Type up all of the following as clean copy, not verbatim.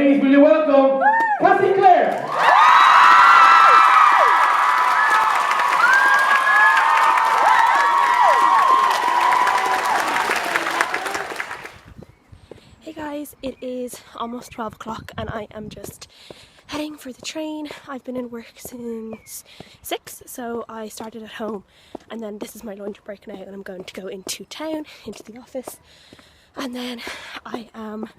Ladies, will you welcome Cassandra Clare? Hey guys, it is almost 12 o'clock and I am just heading for the train. I've been in work since 6, so I started at home and then this is my lunch break now and I'm going to go into town, into the office, and then I am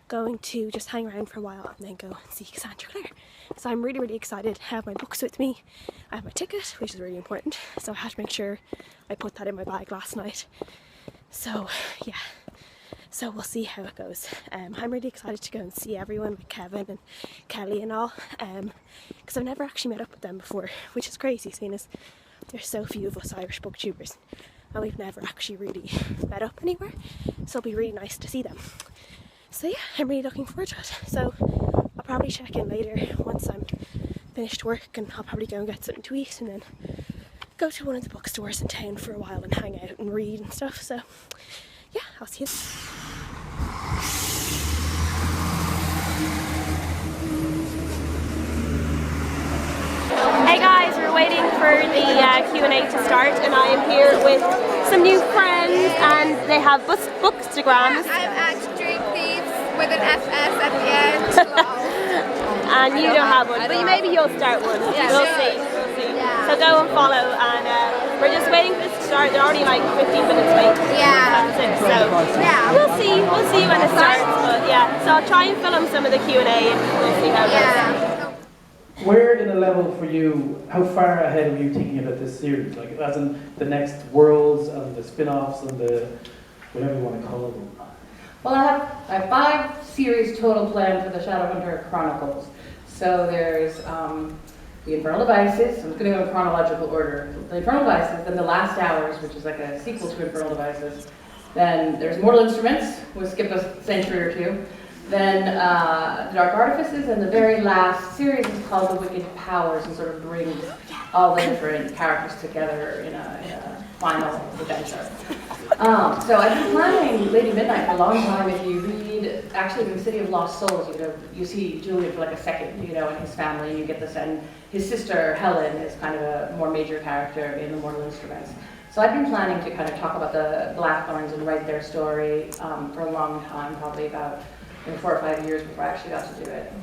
going to just hang around for a while and then go and see Cassandra Clare. So I'm really excited. I have my books with me, I have my ticket, which is really important, so I had to make sure I put that in my bag last night. So yeah. So we'll see how it goes. I'm really excited to go and see everyone, with Kevin and Kelly and all, because I've never actually met up with them before, which is crazy seeing as there's so few of us Irish booktubers and we've never actually really met up anywhere, so it'll be really nice to see them. So yeah, I'm really looking forward to it. So I'll probably check in later once I'm finished work and I'll probably go and get something to eat and then go to one of the bookstores in town for a while and hang out and read and stuff. So yeah, I'll see you. Hey guys, we're waiting for the Q&A to start and I am here with some new friends and they have bookstagrams. I'm actually Dream Thieves with an FS at the end. And you don't have one, but maybe you'll start one. Yeah, we'll sure. see. We'll see. Yeah. So go and follow and we're just waiting for this to start. They're already like 15 minutes late. Yeah. That's it. So Yeah. we'll see when it starts. But yeah, so I'll try and film some of the Q&A and we'll see how it goes. Yeah. Where in the level for you, how far ahead are you thinking about this series? Like, as in the next worlds and the spin-offs and the, whatever you want to call them? Well, I have 5 series total planned for the Shadowhunter Chronicles. So there's the Infernal Devices. I'm just going to go in chronological order. The Infernal Devices, then the Last Hours, which is like a sequel to Infernal Devices. Then there's Mortal Instruments. We'll skip a century or two. Then the Dark Artifices, and the very last series is called The Wicked Powers, and sort of brings all the different characters together in a final adventure. So I've been planning Lady Midnight for a long time. If you read, actually in the City of Lost Souls, you see Julian for like a second, and his family, and you get this, and his sister Helen is kind of a more major character in the Mortal Instruments. So I've been planning to kind of talk about the Blackthorns and write their story for a long time, probably about 4 or 5 years before I actually got to do it.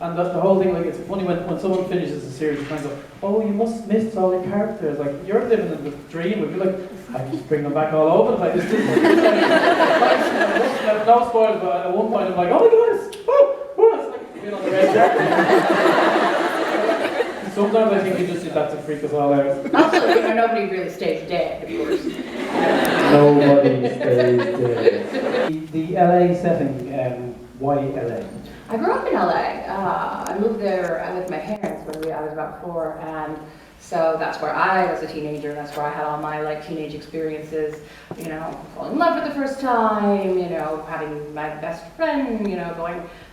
And the whole thing, like, it's funny when someone finishes a series, you kind of go, oh, you must have missed all the characters. Like, you're living in the dream. If you're like, I can just bring them back all over the place. No spoilers, but at one point I'm like, oh my goodness, it's like being on the red carpet. Sometimes I think you just did that to freak us all out. Also, nobody really stays dead, of course. Nobody stays dead. The LA setting, why LA? I grew up in LA. I moved there with my parents when I was about 4, and so that's where I was a teenager. That's where I had all my teenage experiences. Falling in love for the first time. Having my best friend.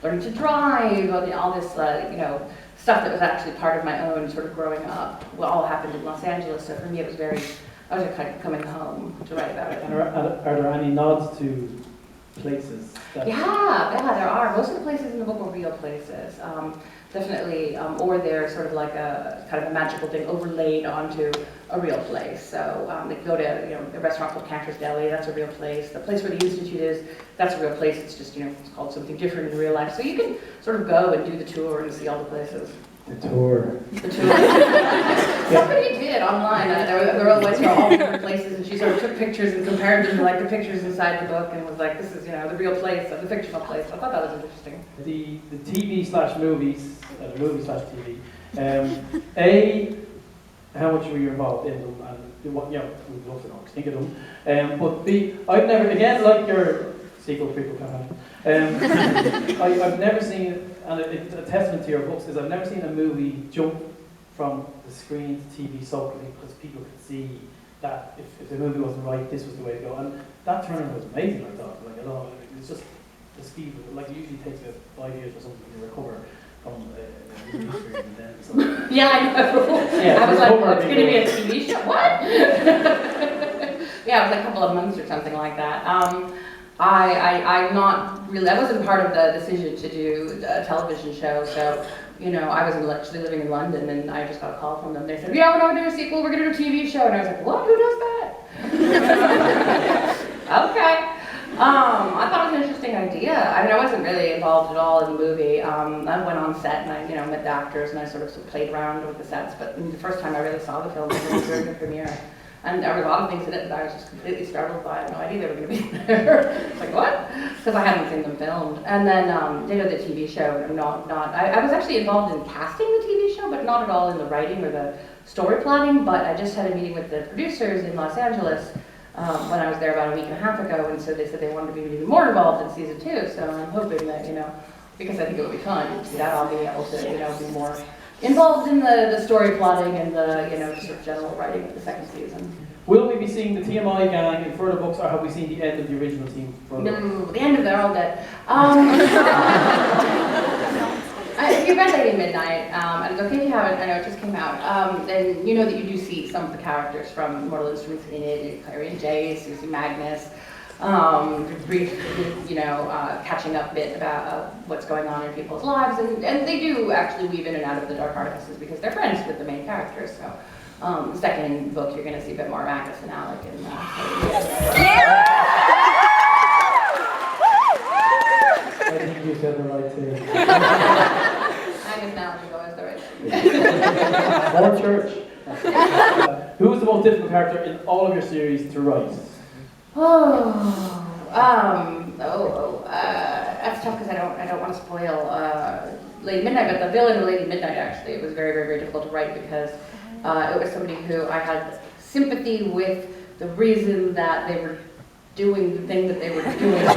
Learning to drive. All this stuff that was actually part of my own sort of growing up. Well, all happened in Los Angeles. So for me, it was I was kind of coming home to write about it. And are there any nods to places? Yeah, there are. Most of the places in the book are real places. Definitely, or they're sort of like a kind of a magical thing overlaid onto a real place. So they go to a restaurant called Cantor's Deli. That's a real place. The place where the Institute is, that's a real place. It's just it's called something different in real life. So you can sort of go and do the tour and see all the places. The tour. Somebody did online. There were went to all different places, and she sort of took pictures and compared them to the pictures inside the book, and was like, "This is the real place, the fictional place." I thought that was interesting. The TV/movies, the movie/TV. How much were you involved in them, and what? We'd love to know what you think of them. But B, I've never, again, like your sequel prequel campaign. I've never seen. And it's a testament to your books, is I've never seen a movie jump from the screen to TV so quickly, because people could see that if the movie wasn't right, this was the way to go. And that turnaround was amazing, I thought. It's just the speed of it. It usually takes about 5 years or something to recover from a movie screen and then something. Yeah, I know. Yeah, I was like, oh, it's going to be a TV show? What? Yeah, it was a couple of months or something like that. I'm not really, I wasn't part of the decision to do a television show, so, you know, I was actually living in London and I just got a call from them. They said, yeah, we're not gonna do a sequel, we're gonna do a TV show. And I was like, what, who does that? Okay. I thought it was an interesting idea. I mean, I wasn't really involved at all in the movie. I went on set and I, you know, met the actors and I sort of played around with the sets, but the first time I really saw the film was during the premiere. And there were a lot of things in it that I was just completely startled by. I had no idea they were going to be there. It's like, what? Because I hadn't seen them filmed. And then they did the TV show. I was actually involved in casting the TV show, but not at all in the writing or the story plotting. But I just had a meeting with the producers in Los Angeles when I was there about a week and a half ago. And so they said they wanted to be even more involved in season 2. So I'm hoping that, you know, because I think it would be fun to see that, I'll be able to, you know, be more involved in the story plotting and the, you know, just sort of general writing of the second season. Will we be seeing the TMI gang in further books, or have we seen the end of the original team? No, the end of they're all dead. If you read Lady Midnight, and it's okay if you haven't, I know it just came out, then you know that you do see some of the characters from Mortal Instruments in it, Clarion J, Susie Magnus, brief, you know, catching up bit about what's going on in people's lives, and they do actually weave in and out of the Dark Artifices because they're friends with the main characters. So, the second book you're going to see a bit more Magnus and Alec and. I think you said the right thing. Magnus and Alec are always the right thing. Or church. Who is the most difficult character in all of your series to write? That's tough because I don't want to spoil Lady Midnight, but the villain of Lady Midnight actually, it was very, very, very difficult to write because it was somebody who I had sympathy with the reason that they were doing the thing that they were doing.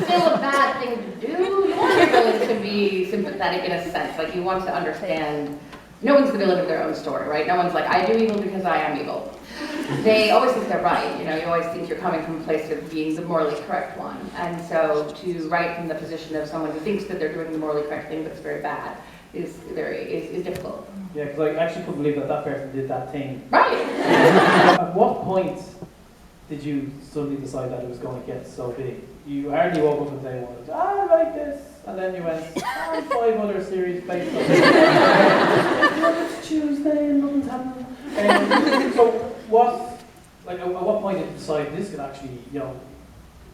Still a bad thing to do. You want your villain to be sympathetic in a sense, like you want to understand. No one's the villain of their own story, right? No one's like, I do evil because I am evil. They always think they're right, you know, you always think you're coming from a place of being the morally correct one. And so to write from the position of someone who thinks that they're doing the morally correct thing but it's very bad is difficult. Yeah, because I actually couldn't believe that person did that thing. Right! At what point did you suddenly decide that it was going to get so big? You hardly woke up and day one, I like this, and then you went, 5 other series based on this. It's Tuesday and nothing's happening. So at what point did you decide this could actually, you know,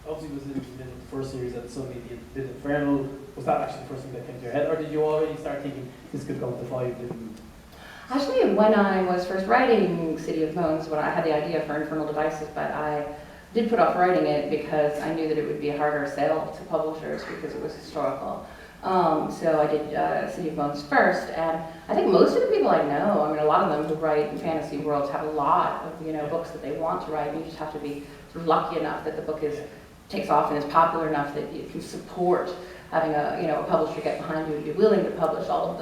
obviously it was in the first series that suddenly did Infernal, was that actually the first thing that came to your head, or did you already start thinking this could go to 5 different? Actually, when I was first writing City of Moans, when I had the idea for Infernal Devices, but I did put off writing it because I knew that it would be a harder sell to publishers because it was historical. So I did City of Moans first, and I think most of the people I know, I mean a lot of them who write in fantasy worlds have a lot of, you know, books that they want to write, and you just have to be sort of lucky enough that the book takes off and is popular enough that you can support having a publisher get behind you and be willing to publish all of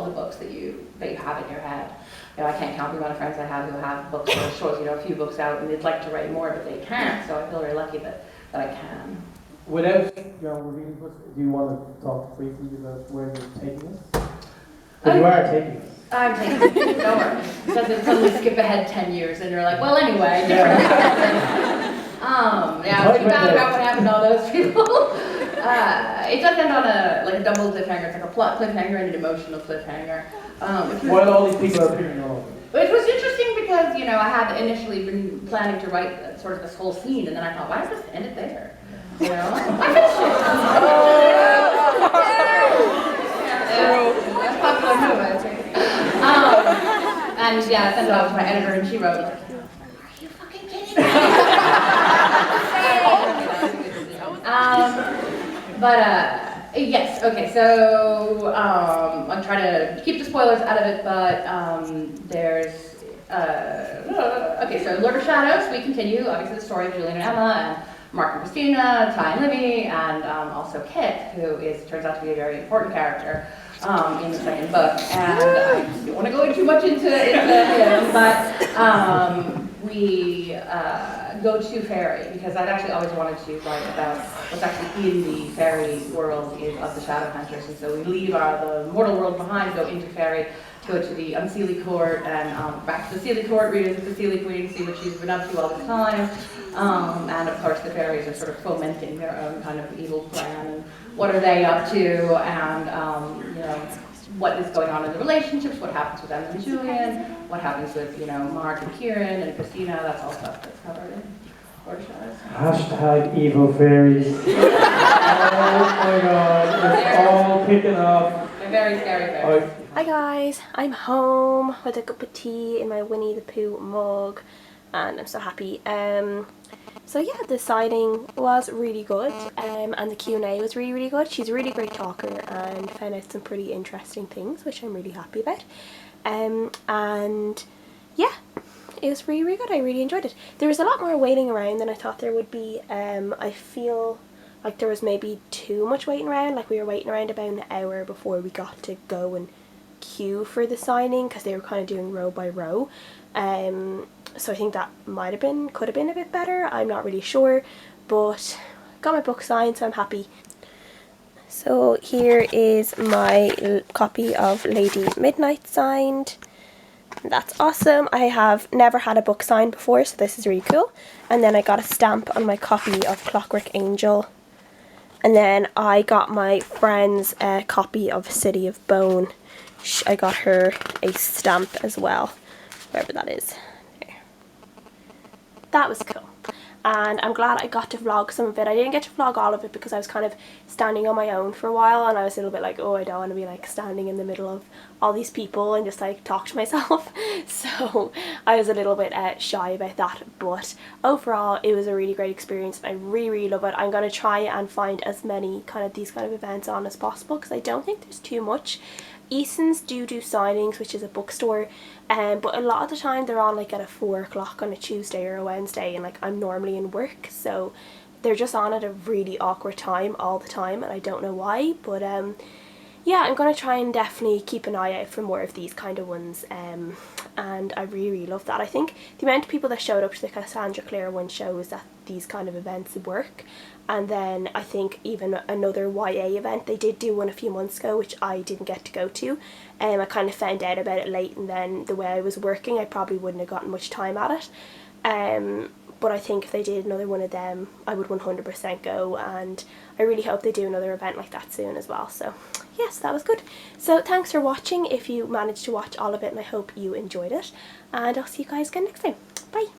the books that you have in your head. You know, I can't count the amount of friends I have who have books or shorts, you know, a few books out and they'd like to write more but they can't, so I feel very lucky that I can. Without revealing books, do you want to talk briefly about where you're taking us? Because you are taking us. I'm taking it, don't worry. It doesn't suddenly skip ahead 10 years and you're like, well anyway, different. Too bad about what happened to all those people. It does end on a double cliffhanger. It's like a plot cliffhanger and an emotional cliffhanger. While all these people are appearing all over. Which was interesting because, you know, I had initially been planning to write sort of this whole scene, and then I thought, why don't I just end it there? You know? I finished it. That's a popular move, I think. And yeah, I sent it off to my editor, and she wrote, like, are you fucking kidding me? Yes, okay, so I'm trying to keep the spoilers out of it, but there's, okay, so Lord of Shadows, we continue, obviously the story of Julian and Emma, and Mark and Christina, Ty and Libby, and also Kit, who turns out to be a very important character in the second book, and I don't want to go too much into him, but we go to Fairy, because I'd actually always wanted to write about what's actually in the Fairy world of the Shadowhunters, and so we leave the mortal world behind, go into Fairy, go to the Unseelie Court, and back to the Seelie Court, read into the Seelie Queen, see what she's been up to all the time. And of course the fairies are sort of fomenting their own kind of evil plan, and what are they up to, and you know, what is going on in the relationships, what happens with Emma and Julian, what happens with, you know, Mark and Kieran and Christina. That's all stuff that's covered in Horse Hashtag evil fairies. Oh my god, it's all kicking off. They're very scary fairies. Hi guys, I'm home with a cup of tea in my Winnie the Pooh mug, and I'm so happy. So yeah, the signing was really good, and the Q&A was really good. She's a really great talker and found out some pretty interesting things, which I'm really happy about. And yeah, it was really good. I really enjoyed it. There was a lot more waiting around than I thought there would be. I feel like there was maybe too much waiting around. Like we were waiting around about an hour before we got to go and queue for the signing, because they were kind of doing row by row. So I think that could have been a bit better. I'm not really sure, but got my book signed, so I'm happy. So here is my copy of Lady Midnight signed. That's awesome. I have never had a book signed before, so this is really cool. And then I got a stamp on my copy of Clockwork Angel. And then I got my friend's copy of City of Bone. I got her a stamp as well, wherever that is. There. That was cool. And I'm glad I got to vlog some of it. I didn't get to vlog all of it because I was kind of standing on my own for a while, and I was a little bit like, oh, I don't want to be like standing in the middle of all these people and just like talk to myself. So I was a little bit shy about that, but overall it was a really great experience. I really love it. I'm going to try and find as many these kind of events on as possible, because I don't think there's too much. Eason's do signings, which is a bookstore, but a lot of the time they're on like at 4 o'clock on a Tuesday or a Wednesday, and like I'm normally in work, so they're just on at a really awkward time all the time, and I don't know why. But yeah, I'm gonna try and definitely keep an eye out for more of these kind of ones, and I really love that. I think the amount of people that showed up to the Cassandra Clare one shows that these kind of events work. And then I think even another YA event, they did do one a few months ago, which I didn't get to go to. I kind of found out about it late, and then the way I was working, I probably wouldn't have gotten much time at it. But I think if they did another one of them, I would 100% go, and I really hope they do another event like that soon as well. So yes, that was good. So thanks for watching if you managed to watch all of it, and I hope you enjoyed it, and I'll see you guys again next time. Bye!